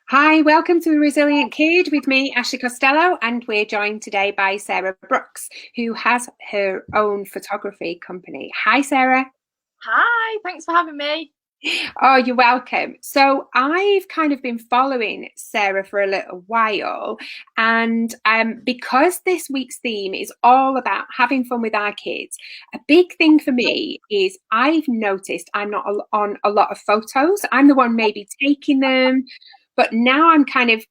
Hi, welcome to The Resilient Kid with me, Ashley Costello, and we're joined today by Sarah Brookes, who has her own photography company. Hi, Sarah. Hi, thanks for having me. Oh, you're welcome. So I've kind of been following Sarah for a little while, and because this week's theme is all about having fun with our kids, a big thing for me is I've noticed I'm not on a lot of photos. I'm the one maybe taking them, but now I'm kind of,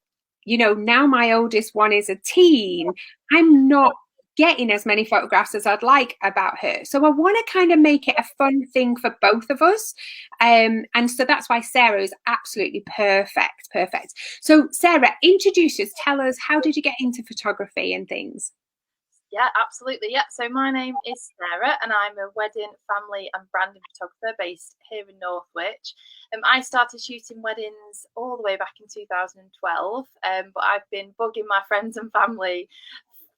now my oldest one is a teen. I'm not getting as many photographs as I'd like about her. So I want to kind of make it a fun thing for both of us. And so that's why Sarah is absolutely perfect. Perfect. So, Sarah, introduce us. Tell us, how did you get into photography and things? Yeah, absolutely. Yeah. So my name is Sarah and I'm a wedding, family and branding photographer based here in Northwich. I started shooting weddings all the way back in 2012, but I've been bugging my friends and family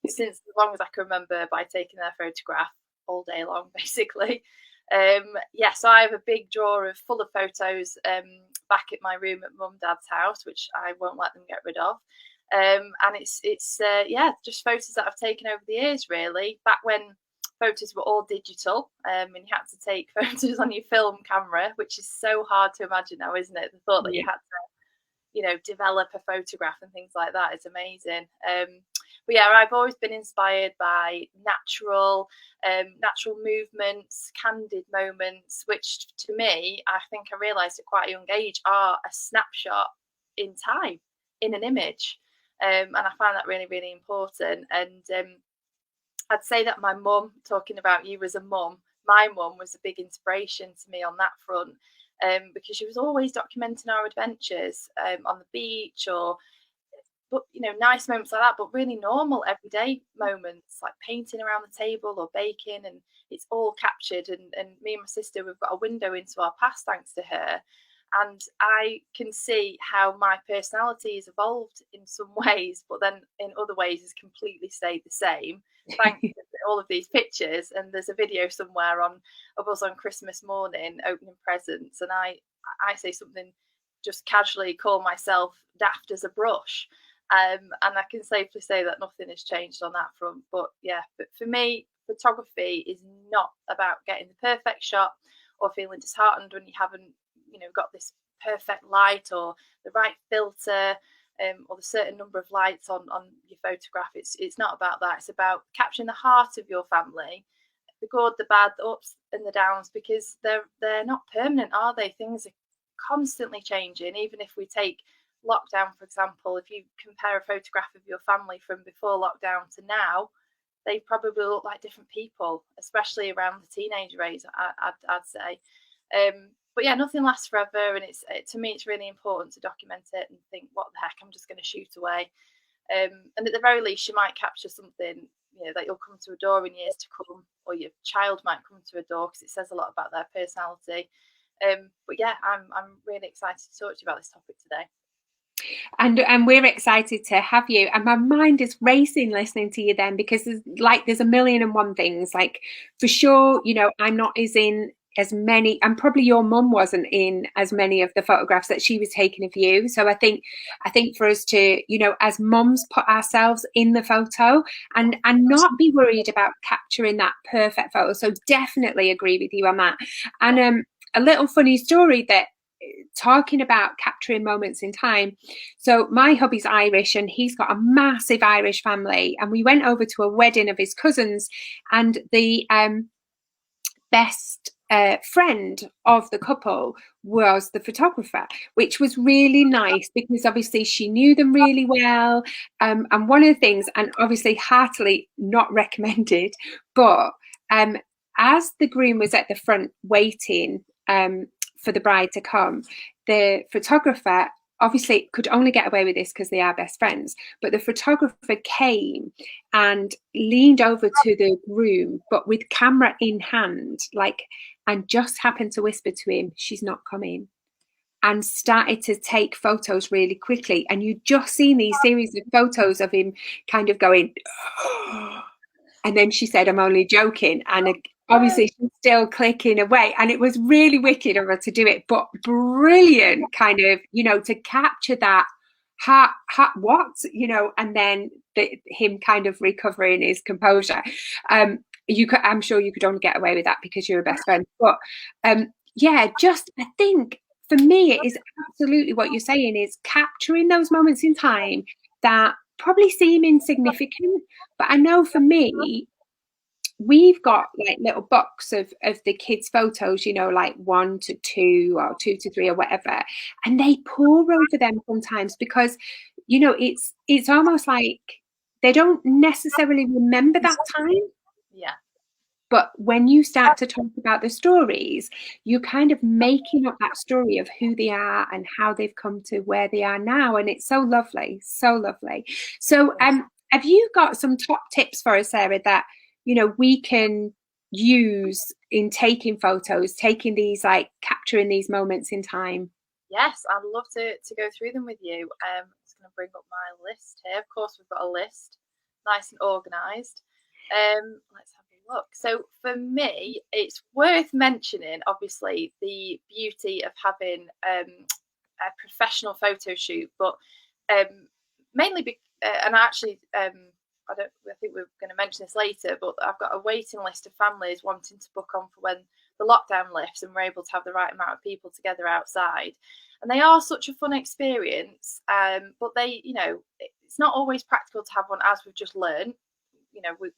since as long as I can remember by taking their photograph all day long, basically. Yeah, so I have a big drawer of full of photos back at my room at mum and dad's house, which I won't let them get rid of. And it's yeah, just photos that I've taken over the years, really. Back when photos were all digital, and you had to take photos on your film camera, which is so hard to imagine now, isn't it? The thought that you Yeah. had to, develop a photograph and things like that is amazing. But yeah, I've always been inspired by natural movements, candid moments, which to me, I think I realised at quite a young age, are a snapshot in time, in an image. And I find that really, really important. And I'd say that my mum, talking about you as a mum, my mum was a big inspiration to me on that front, because she was always documenting our adventures on the beach or but nice moments like that, but really normal everyday moments like painting around the table or baking, and it's all captured. And me and my sister, we've got a window into our past thanks to her. And I can see how my personality has evolved in some ways, but then in other ways has completely stayed the same thanks to all of these pictures. And there's a video somewhere on of us on Christmas morning opening presents, and I say something, just casually call myself daft as a brush. And I can safely say that nothing has changed on that front. But yeah, but for me, photography is not about getting the perfect shot or feeling disheartened when you haven't, got this perfect light or the right filter, or the certain number of lights on your photograph. It's not about that. It's about capturing the heart of your family, the good, the bad, the ups and the downs, because they're not permanent, are they? Things are constantly changing. Even if we take lockdown, for example, if you compare a photograph of your family from before lockdown to now, they probably look like different people, especially around the teenager age, I'd say. But yeah, nothing lasts forever, and to me, it's really important to document it and think, what the heck, I'm just going to shoot away. And at the very least, you might capture something that you'll come to adore in years to come, or your child might come to adore, because it says a lot about their personality. But yeah, I'm really excited to talk to you about this topic today. And we're excited to have you. And my mind is racing listening to you then, because there's a million and one things. Like, for sure, I'm not as in as many, and probably your mum wasn't in as many of the photographs that she was taking of you. So I think for us to, as mums, put ourselves in the photo and not be worried about capturing that perfect photo. So definitely agree with you on that. And a little funny story that, talking about capturing moments in time. So my hubby's Irish and he's got a massive Irish family. And we went over to a wedding of his cousins, and the best friend of the couple was the photographer, which was really nice because obviously she knew them really well. And one of the things, and obviously heartily not recommended, but as the groom was at the front waiting for the bride to come, the photographer obviously could only get away with this because they are best friends, but the photographer came and leaned over to the groom, but with camera in hand, like, and just happened to whisper to him, "She's not coming," and started to take photos really quickly. And you just seen these series of photos of him kind of going, and then she said, "I'm only joking." And obviously she's still clicking away. And it was really wicked of her to do it, but brilliant kind of, to capture that what, and then him kind of recovering his composure. I'm sure you could only get away with that because you're a best friend. But yeah, just I think for me it is absolutely what you're saying, is capturing those moments in time that probably seem insignificant. But I know for me, we've got like little box of the kids' photos, like 1 to 2 or 2 to 3 or whatever, and they pore over them sometimes because it's almost like they don't necessarily remember that time. Yeah. But when you start to talk about the stories, you're kind of making up that story of who they are and how they've come to where they are now. And it's so lovely, so lovely. So have you got some top tips for us, Sarah, that, we can use in taking photos, taking these, like capturing these moments in time? Yes, I'd love to go through them with you. I'm just going to bring up my list here. Of course, we've got a list, nice and organised. Let's have a look. So for me, it's worth mentioning, obviously, the beauty of having a professional photo shoot, but mainly, and actually, I think we're going to mention this later, but I've got a waiting list of families wanting to book on for when the lockdown lifts and we're able to have the right amount of people together outside. And they are such a fun experience, but it's not always practical to have one, as we've just learned. We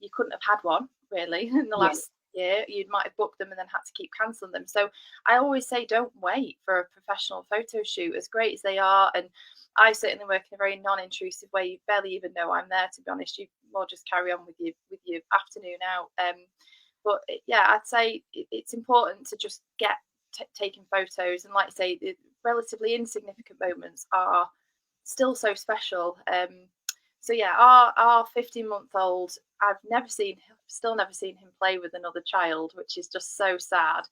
you couldn't have had one really in the last year. You might have booked them and then had to keep cancelling them. So I always say, don't wait for a professional photo shoot, as great as they are. And I certainly work in a very non-intrusive way. You barely even know I'm there, to be honest. You more just carry on with your afternoon out. But yeah, I'd say it's important to just get taking photos, and like I say, the relatively insignificant moments are still so special. So yeah, our 15-month-old, I've still never seen him play with another child, which is just so sad.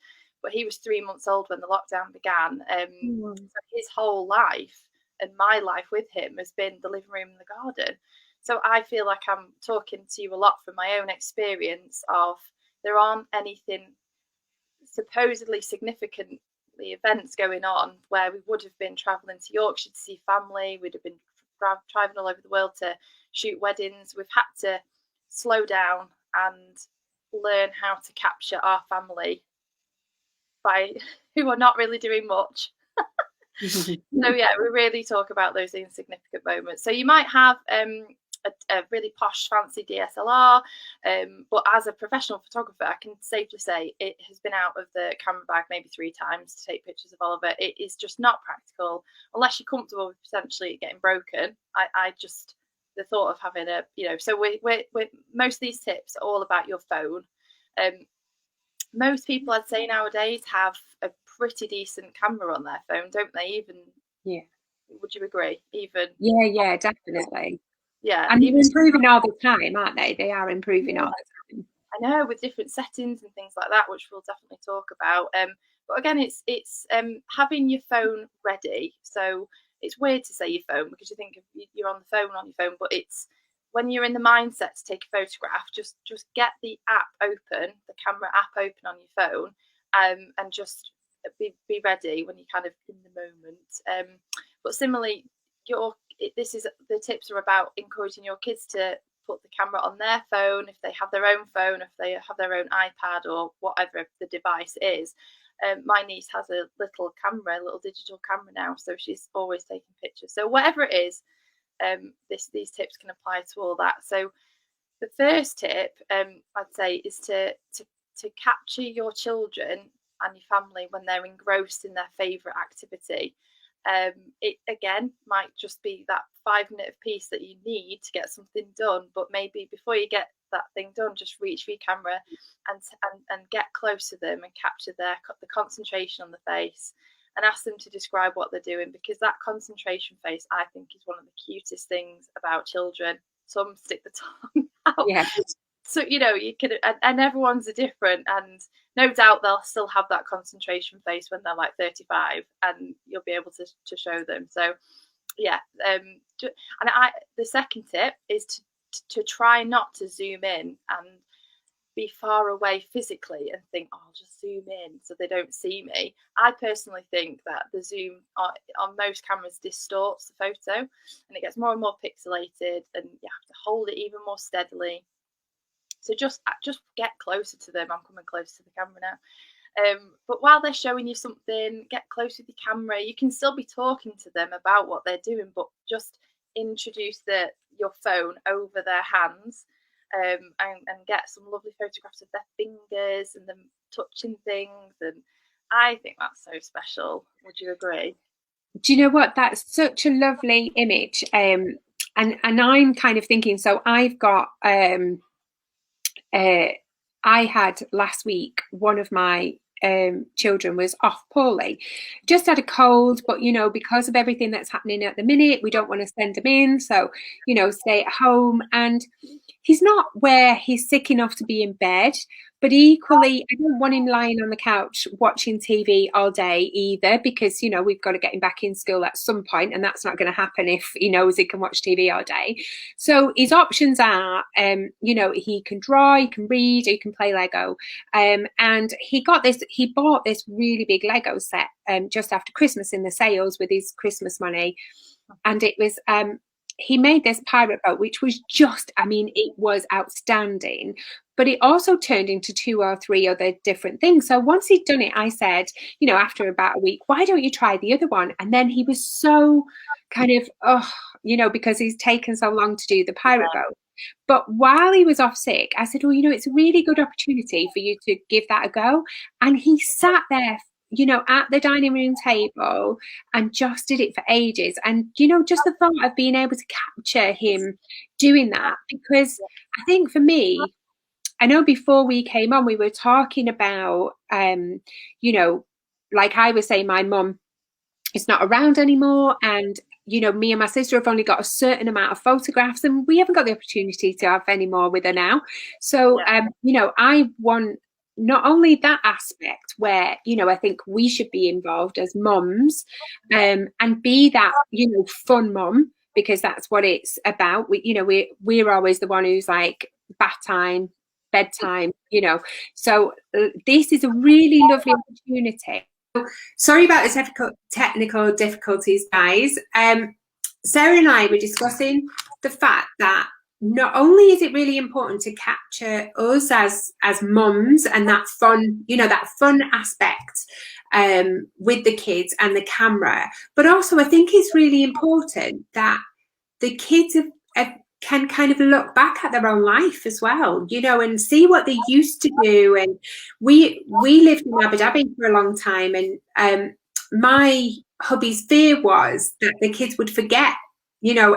But he was 3 months old when the lockdown began. So his whole life and my life with him has been the living room and the garden. So I feel like I'm talking to you a lot from my own experience of, there aren't anything supposedly significant events going on where we would have been travelling to Yorkshire to see family. We'd have been driving all over the world to shoot weddings. We've had to slow down and learn how to capture our family by who are not really doing much. So yeah, we really talk about those insignificant moments. So you might have a really posh, fancy DSLR, but as a professional photographer, I can safely say it has been out of the camera bag maybe 3 times to take pictures of Oliver. It is just not practical unless you're comfortable with potentially getting broken. I just, the thought of having so we're most of these tips are all about your phone. Most people, I'd say, nowadays have a pretty decent camera on their phone, don't they? Even, Yeah. would you agree? Even, Yeah, definitely. yeah, And they're even, improving all the time, aren't they? They are improving all the time. I know, with different settings and things like that, which we'll definitely talk about. But again, it's having your phone ready. So it's weird to say your phone because you think you're on the phone on your phone, but it's when you're in the mindset to take a photograph, just get the app open, the camera app open on your phone, and just be ready when you're kind of in the moment. But similarly, the tips are about encouraging your kids to put the camera on their phone if they have their own phone, if they have their own iPad or whatever the device is. My niece has a little digital camera now, so she's always taking pictures. So whatever it is, these tips can apply to all that. So the first tip, I'd say, is to capture your children and your family when they're engrossed in their favourite activity. It again might just be that 5 minute piece that you need to get something done, but maybe before you get that thing done, just reach for your camera and get close to them and capture the concentration on the face and ask them to describe what they're doing, because that concentration face, I think, is one of the cutest things about children. Some stick the tongue out. Yeah. So you can, and everyone's are different, and no doubt they'll still have that concentration face when they're like 35, and you'll be able to show them. So yeah, and the second tip is to try not to zoom in, and be far away physically and think, oh, I'll just zoom in so they don't see me. I personally think that the zoom on most cameras distorts the photo and it gets more and more pixelated, and you have to hold it even more steadily. So just get closer to them. I'm coming close to the camera now. But while they're showing you something, get close with the camera. You can still be talking to them about what they're doing, but just introduce your phone over their hands, and get some lovely photographs of their fingers and them touching things. And I think that's so special. Would you agree? Do you know what? That's such a lovely image. And I'm kind of thinking, so I've got I had last week, one of my children was off poorly, just had a cold, but because of everything that's happening at the minute, we don't want to send him in, so stay at home. And he's not where he's sick enough to be in bed, but equally I don't want him lying on the couch watching TV all day either, because we've got to get him back in school at some point, and that's not going to happen if he knows he can watch TV all day. So his options are he can draw, he can read, he can play Lego, and he bought this really big Lego set just after Christmas in the sales with his Christmas money, and it was he made this pirate boat, which was it was outstanding, but it also turned into 2 or 3 other different things. So once he'd done it, I said, after about a week, why don't you try the other one? And then he was so kind of, because he's taken so long to do the pirate boat. But while he was off sick, I said, well, it's a really good opportunity for you to give that a go. And he sat there at the dining room table and just did it for ages. And, just the thought of being able to capture him doing that, because I think for me, I know before we came on, we were talking about, like I was saying, my mum is not around anymore. And, me and my sister have only got a certain amount of photographs, and we haven't got the opportunity to have any more with her now. So, I want not only that aspect where I think we should be involved as mums, and be that fun mum, because that's what it's about. We're always the one who's like bath time, bedtime, so this is a really lovely opportunity. Sorry about the technical difficulties, guys. Sarah and I were discussing the fact that not only is it really important to capture us as mums and that fun, that fun aspect with the kids and the camera, but also I think it's really important that the kids can kind of look back at their own life as well, and see what they used to do. And we lived in Abu Dhabi for a long time, and my hubby's fear was that the kids would forget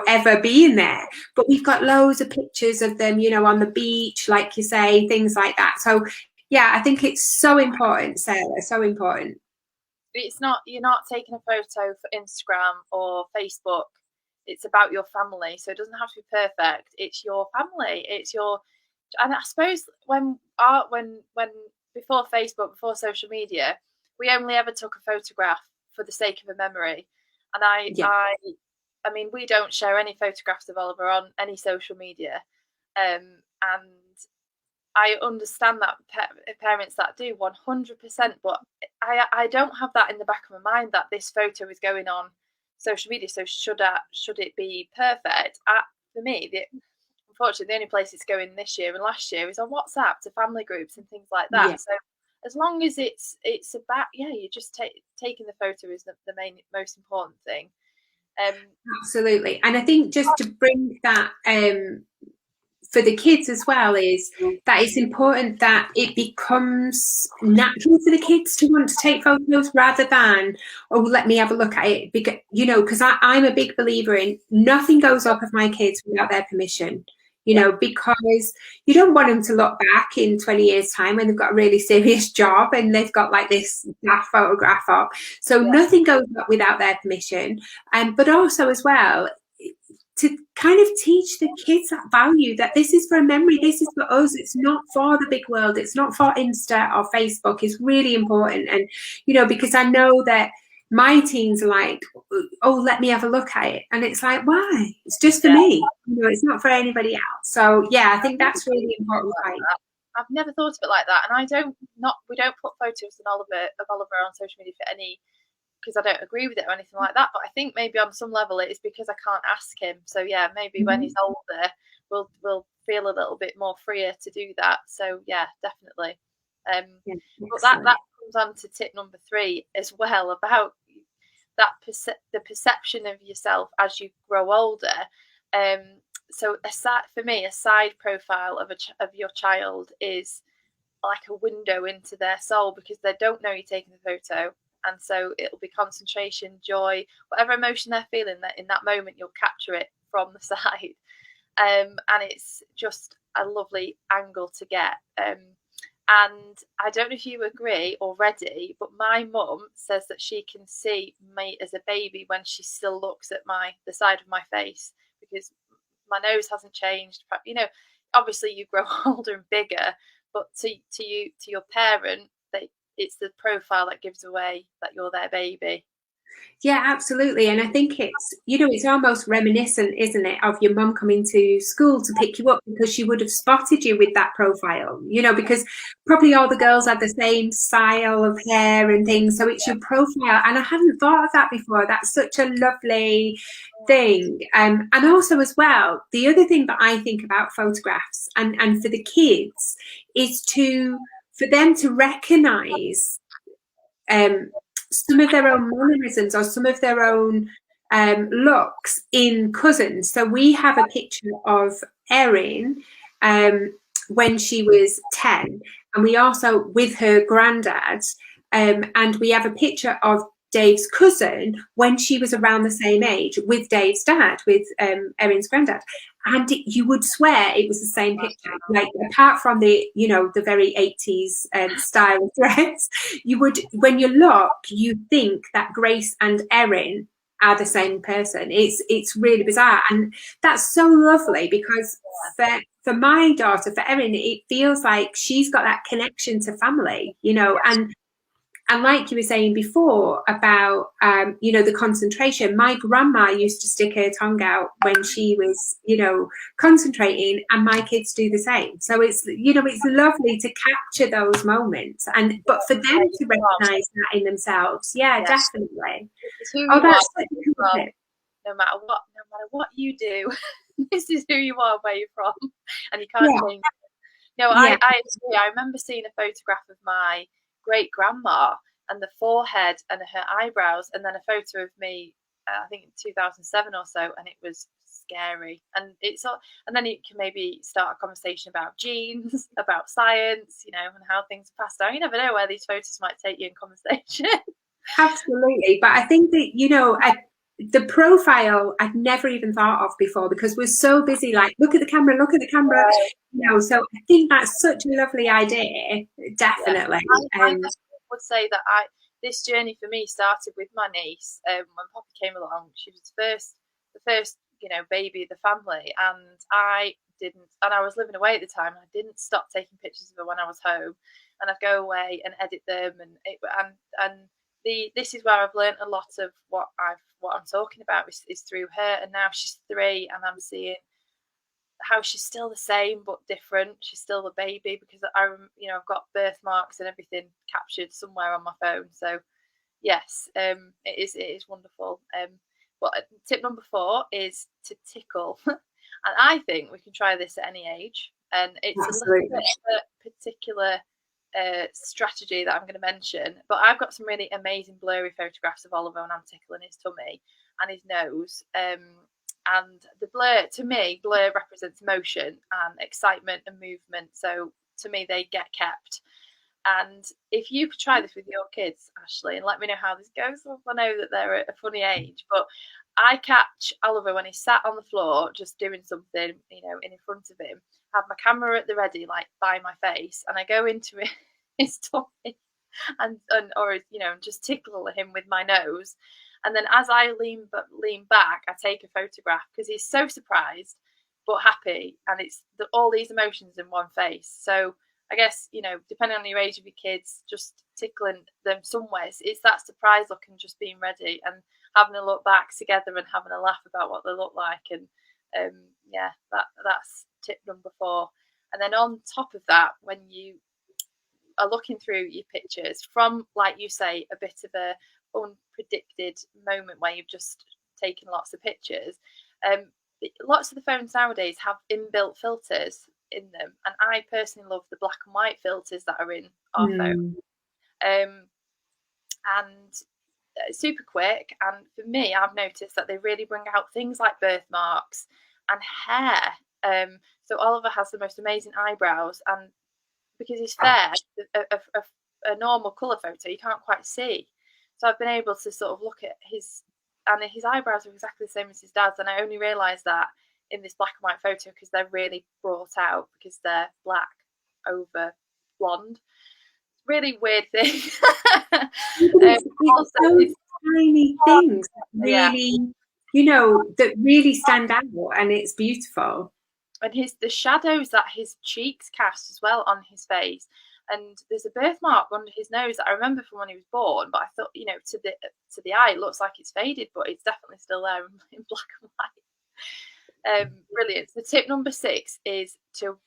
ever being there. But we've got loads of pictures of them, on the beach, like you say, things like that. So yeah, I think it's so important, Sarah, so important. You're not taking a photo for Instagram or Facebook. It's about your family, so it doesn't have to be perfect. It's your family. And I suppose when before Facebook, before social media, we only ever took a photograph for the sake of a memory. And I mean, we don't share any photographs of Oliver on any social media, and I understand that parents that do 100%, but I don't have that in the back of my mind that this photo is going on social media. So should it be perfect? For me, unfortunately, the only place it's going this year and last year is on WhatsApp to family groups and things like that. Yeah. So as long as it's about, you just taking the photo is the most important thing. Absolutely. And I think just to bring that for the kids as well, is that it's important that it becomes natural for the kids to want to take photos, rather than, oh, let me have a look at it, because I'm a big believer in nothing goes up of my kids without their permission, because you don't want them to look back in 20 years time when they've got a really serious job and they've got like this photograph up. So nothing goes up without their permission. But also as well, to kind of teach the kids that value, that this is for a memory, this is for us, it's not for the big world, it's not for Insta or Facebook, is really important. And because I know that my teens are like, oh, let me have a look at it, and it's like, why? It's just for me, it's not for anybody else. So yeah, I think that's really important. I've never thought of it like that, and we don't put photos of Oliver on social media for any, because I don't agree with it or anything like that. But I think maybe on some level it is because I can't ask him. So yeah, maybe when he's older, we'll feel a little bit more freer to do that. So yeah, definitely. Yeah, But that excellent. comes on to tip number 3 as well, about that the perception of yourself as you grow older. Um, so for me, a side profile of your child is like a window into their soul, because they don't know you're taking the photo, and so it'll be concentration, joy, whatever emotion they're feeling, that in that moment you'll capture it from the side. And it's just a lovely angle to get. And I don't know if you agree already, but my mum says that she can see me as a baby when she still looks at the side of my face, because my nose hasn't changed. You know, obviously you grow older and bigger, but to your parent, it's the profile that gives away that you're their baby. Yeah, absolutely. And I think it's, it's almost reminiscent, isn't it, of your mum coming to school to pick you up because she would have spotted you with that profile, because probably all the girls had the same style of hair and things. So it's your profile. And I hadn't thought of that before. That's such a lovely thing. And also, as well, the other thing that I think about photographs and for the kids is for them to recognize um, some of their own mannerisms or some of their own looks in cousins. So we have a picture of Erin when she was 10, and we also with her granddad, and we have a picture of Dave's cousin when she was around the same age with Dave's dad, with Erin's granddad. And you would swear it was the same picture, like apart from the very 80s style dress. You would, when you look, you think that Grace and Erin are the same person. It's really bizarre, and that's so lovely because for my daughter, for Erin, it feels like she's got that connection to family, and like you were saying before about the concentration, my grandma used to stick her tongue out when she was concentrating, and my kids do the same. So it's lovely to capture those moments, but for them to recognize that in themselves. Yeah, definitely. It's who Oh, you are, that's such a cool tip. no matter what you do. This is who you are, where you're from, and you can't Yeah, change. No, yeah. I agree. I remember seeing a photograph of my great grandma, and the forehead and her eyebrows, and then a photo of me, I think in 2007 or so, and it was scary. And then you can maybe start a conversation about genes, about science, and how things are passed down. You never know where these photos might take you in conversation. Absolutely. But I think that, the profile I'd never even thought of before because we're so busy, like, look at the camera, look at the camera. So I think that's such a lovely idea. Yeah, Definitely. I would say that this journey for me started with my niece. When Poppy came along, she was the first baby of the family, and I was living away at the time. I didn't stop taking pictures of her when I was home, and I'd go away and edit them, and this is where I've learned a lot of what I'm talking about is through her. And now she's 3, and I'm seeing how she's still the same but different. She's still the baby, because I've got birthmarks and everything captured somewhere on my phone. So yes, it is wonderful. But tip number 4 is to tickle, and I think we can try this at any age. And it's Absolutely. a little bit of a particular strategy that I'm going to mention. But I've got some really amazing blurry photographs of Oliver when I'm tickling his tummy and his nose. And the blur, to me, blur represents motion and excitement and movement. So to me, they get kept. And if you could try this with your kids, Ashley, and let me know how this goes. I know that they're at a funny age, but I catch Oliver when he's sat on the floor just doing something, in front of him. Have my camera at the ready, like by my face, and I go into his tummy or just tickle him with my nose. And then as I lean back, I take a photograph, because he's so surprised but happy, and it's all these emotions in one face. So I guess, depending on your age of your kids, just tickling them somewhere, it's that surprise look and just being ready and having a look back together and having a laugh about what they look like. And yeah, that's tip number 4. And then on top of that, when you are looking through your pictures from, like you say, a bit of a unpredicted moment where you've just taken lots of pictures, lots of the phones nowadays have inbuilt filters in them, and I personally love the black and white filters that are in our phone. And super quick, and for me, I've noticed that they really bring out things like birthmarks and hair. So Oliver has the most amazing eyebrows, and because he's fair, a normal colour photo you can't quite see. So I've been able to sort of look at his eyebrows are exactly the same as his dad's, and I only realised that in this black and white photo because they're really brought out because they're black over blonde. Really weird thing. It's Also, those tiny things that yeah, really, that really stand out, and it's beautiful. and the shadows that his cheeks cast as well on his face. And there's a birthmark under his nose that I remember from when he was born, but I thought, to the eye, it looks like it's faded, but it's definitely still there in black and white. Brilliant. So tip number 6 is to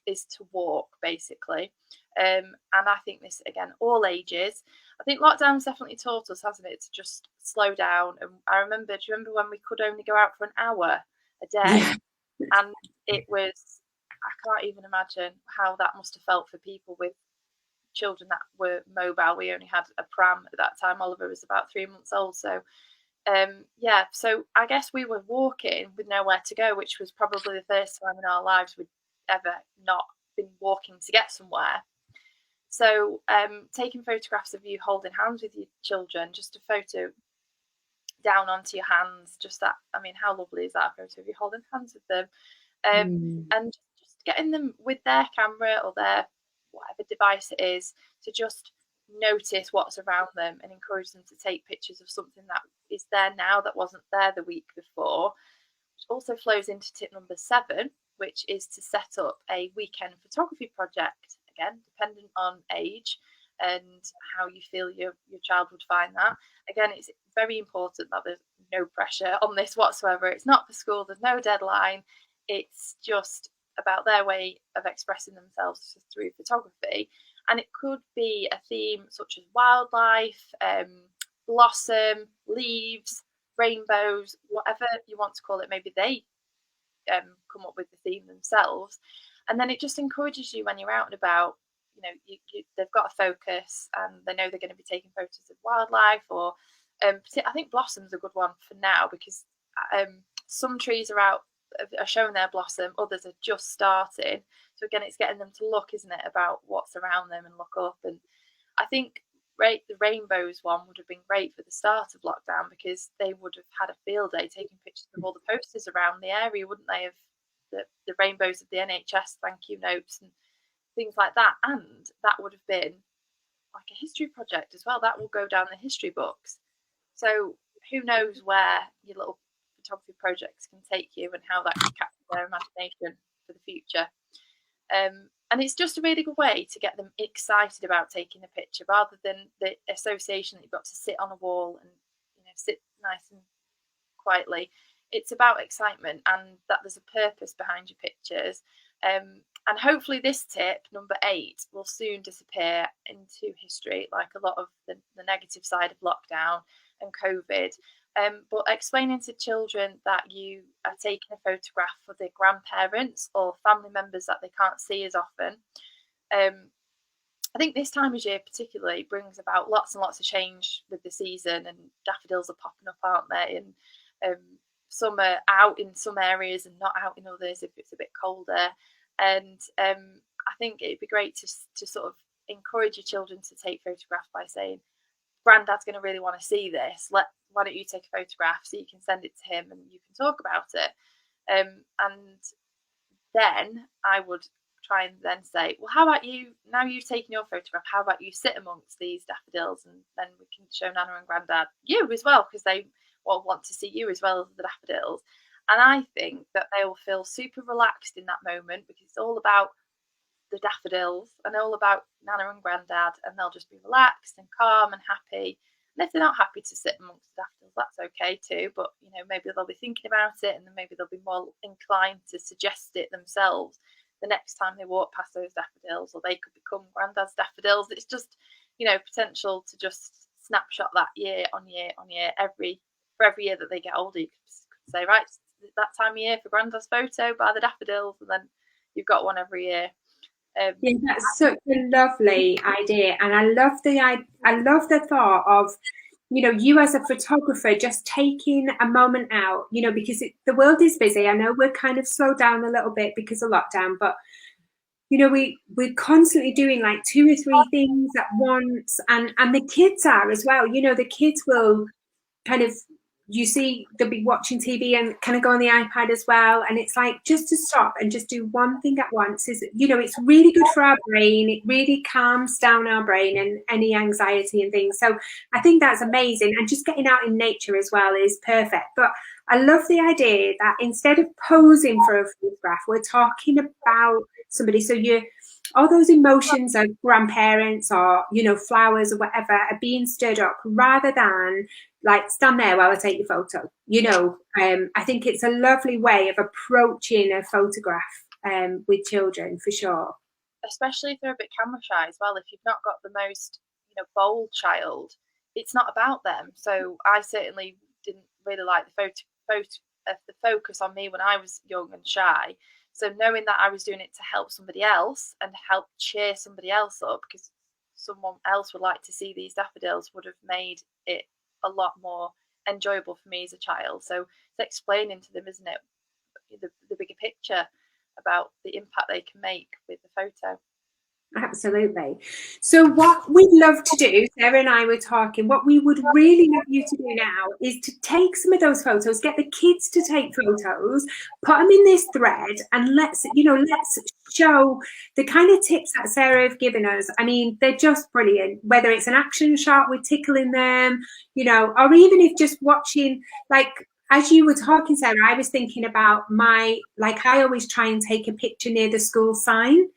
walk, basically. And I think this, again, all ages. I think lockdown's definitely taught us, hasn't it, to just slow down. And do you remember when we could only go out for an hour a day? Yeah. And it was, I can't even imagine how that must have felt for people with children that were mobile. We only had a pram at that time. Oliver was about 3 months old. So so I guess we were walking with nowhere to go, which was probably the first time in our lives we'd ever not been walking to get somewhere. So taking photographs of you holding hands with your children, just a photo down onto your hands, just that, I mean, how lovely is that photo of you holding hands with them? And just getting them with their camera or their whatever device it is to just notice what's around them and encourage them to take pictures of something that is there now that wasn't there the week before. Which also flows into tip number 7, which is to set up a weekend photography project, again dependent on age and how you feel your child would find that. Again, it's very important that there's no pressure on this whatsoever. It's not for school, there's no deadline. It's just about their way of expressing themselves through photography. And it could be a theme such as wildlife, blossom, leaves, rainbows, whatever you want to call it. Maybe they come up with the theme themselves. And then it just encourages you when you're out and about. They've got a focus and they know they're going to be taking photos of wildlife, or I think blossom's a good one for now because some trees are showing their blossom, others are just starting. So again, it's getting them to look, isn't it, about what's around them and look up. And I think the rainbows one would have been great for the start of lockdown because they would have had a field day taking pictures of all the posters around the area, wouldn't they, of the rainbows of the NHS thank you notes and things like that. And that would have been like a history project as well. That will go down the history books. So who knows where your little photography projects can take you and how that can capture their imagination for the future. And it's just a really good way to get them excited about taking a picture rather than the association that you've got to sit on a wall and sit nice and quietly. It's about excitement and that there's a purpose behind your pictures. And hopefully this tip, number 8, will soon disappear into history, like a lot of the negative side of lockdown and COVID. But explaining to children that you are taking a photograph for their grandparents or family members that they can't see as often. I think this time of year particularly brings about lots and lots of change with the season, and daffodils are popping up, aren't they? And some are out in some areas and not out in others if it's a bit colder. And I think it'd be great to sort of encourage your children to take photographs by saying, Granddad's going to really want to see this. Why don't you take a photograph so you can send it to him and you can talk about it? And then I would try and then say, well, how about you, now you've taken your photograph, how about you sit amongst these daffodils and then we can show Nana and Grandad you as well, because they will want to see you as well as the daffodils. And I think that they will feel super relaxed in that moment because it's all about the daffodils and all about Nana and Grandad, and they'll just be relaxed and calm and happy. And if they're not happy to sit amongst the daffodils, that's okay too. But maybe they'll be thinking about it, and then maybe they'll be more inclined to suggest it themselves the next time they walk past those daffodils, or they could become granddad's daffodils. It's just, potential to just snapshot that year on year on year. For every year that they get older, you could say, right, that time of year for granddad's photo by the daffodils, and then you've got one every year. Yeah, that's such a lovely idea, and I love the thought of, you as a photographer just taking a moment out, because the world is busy. I know we're kind of slowed down a little bit because of lockdown, but we're constantly doing like 2 or 3 things at once, and the kids are as well. The kids will kind of, they'll be watching TV and kind of go on the iPad as well. And it's like, just to stop and just do one thing at once is, it's really good for our brain. It really calms down our brain and any anxiety and things. So I think that's amazing. And just getting out in nature as well is perfect. But I love the idea that instead of posing for a photograph, we're talking about somebody. So all those emotions of grandparents or, flowers or whatever are being stirred up, rather than like, stand there while I take your photo. I think it's a lovely way of approaching a photograph with children, for sure. Especially if they're a bit camera shy as well. If you've not got the most, bold child, it's not about them. So I certainly didn't really like the focus on me when I was young and shy. So knowing that I was doing it to help somebody else and help cheer somebody else up, because someone else would like to see these daffodils, would have made it a lot more enjoyable for me as a child. So it's explaining to them, isn't it, the bigger picture about the impact they can make with the photo. Absolutely. So what we'd love to do, Sarah and I were talking, what we would really love you to do now is to take some of those photos, get the kids to take photos, put them in this thread, and let's show the kind of tips that Sarah have given us. I mean, they're just brilliant, whether it's an action shot with tickling them, or even if just watching, like, as you were talking, Sarah, I was thinking about I always try and take a picture near the school sign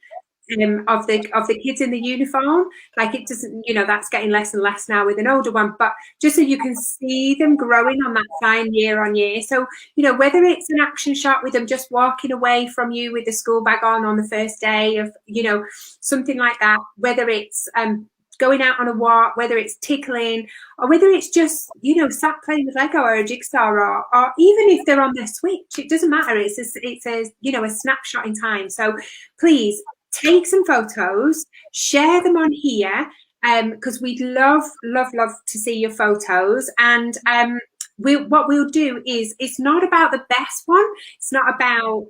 of the kids in the uniform. Like, it doesn't, that's getting less and less now with an older one, but just so you can see them growing on that sign year on year. So, whether it's an action shot with them just walking away from you with the school bag on the first day of, something like that, whether it's going out on a walk, whether it's tickling, or whether it's just, sat playing with Lego or a jigsaw, or even if they're on their Switch, it doesn't matter. It's a snapshot in time. So please take some photos, share them on here, because we'd love to see your photos. And what we'll do is, it's not about the best one. It's not about,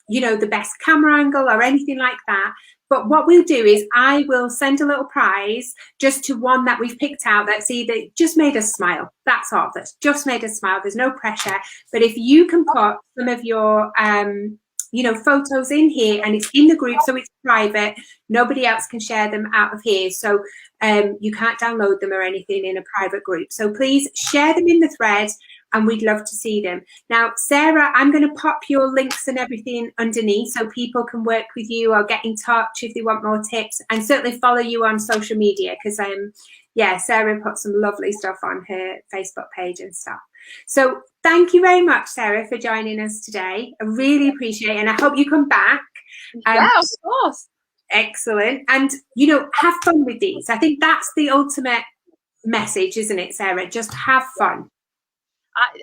the best camera angle or anything like that. But what we'll do is, I will send a little prize just to one that we've picked out that's either just made us smile. That's all. That's just made us smile. There's no pressure. But if you can put some of your photos in here, and it's in the group, so it's private, nobody else can share them out of here, so you can't download them or anything in a private group. So please share them in the thread, and we'd love to see them. Now, Sarah, I'm going to pop your links and everything underneath so people can work with you or get in touch if they want more tips, and certainly follow you on social media, because Sarah put some lovely stuff on her Facebook page and stuff. So thank you very much, Sarah, for joining us today. I really appreciate it, and I hope you come back. Yeah, of course. Excellent. And, have fun with these. I think that's the ultimate message, isn't it, Sarah? Just have fun.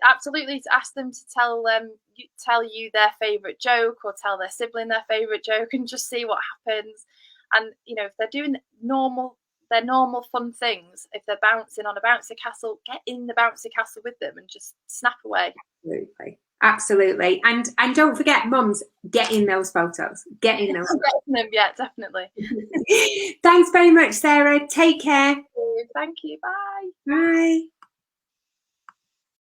Absolutely. To ask them to tell you their favourite joke, or tell their sibling their favourite joke, and just see what happens. And, if they're doing normal fun things, if they're bouncing on a bouncy castle, get in the bouncy castle with them and just snap away. Absolutely. And don't forget, mums, get in those photos. Get in those. Yeah, definitely. Thanks very much, Sarah. Take care. Thank you. Bye. Bye.